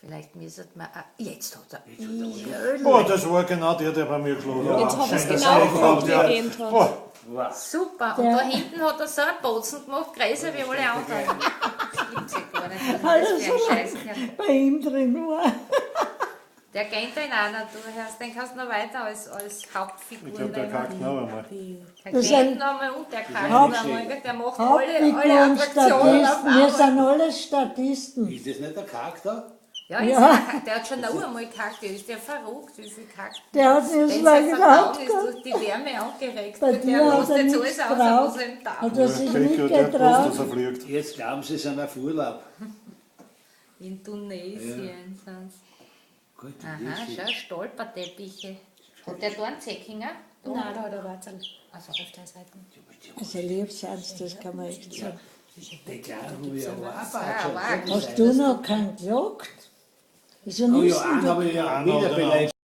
Vielleicht müsste man auch, jetzt hat er Oh, das war genau der bei mir geschlagen hat. Jetzt hat er es Schön, dass genau er gefällt, vorgegeben hat. Oh, super. Und da hinten hat er so einen Botzen gemacht, größer wie alle anderen. Das gibt's ja gar nicht. Was Alles ist das für ein so Scheißkerl? bei ihm drin war. Der kennt den auch nicht, du hörst, den kannst du noch weiter als Hauptfigur ich glaube, der kackt noch einmal. Der Das kennt sind noch einmal und der kackt Haupt- noch einmal. Der macht alle Hauptfigur und Attraktionen auf Statisten. Wir einmal. sind alles Statisten. Ist das nicht der Charakter? Ja, Ja. der hat schon noch einmal gekackt, der ist der verrückt, wie viel kackt. Der hat mir Wenn so lange sein Vertrauen gedacht. ist durch die Wärme angeregt, Bei wird, dir der hat lässt er jetzt nichts alles aus, drauf. was er im Tag Hat er sich Der nicht Becker, der bloß, getraut. dass er fliegt. Jetzt glauben sie, sie sind auf Urlaub. in Tunesien sind. Gut, Aha, schau, Stolperteppiche. Hat der da einen Zeckinger? Da. Nein, da hat er Wurzel. Also auf der Seite. Also Liebsatz, das kann man echt sagen. die Kleinen haben ja auch Ah, wow. Arbeit. Hast du noch keinen gesagt? Wieso Oh nicht? ja, einen habe ich ja Einen wieder oder beleidigt.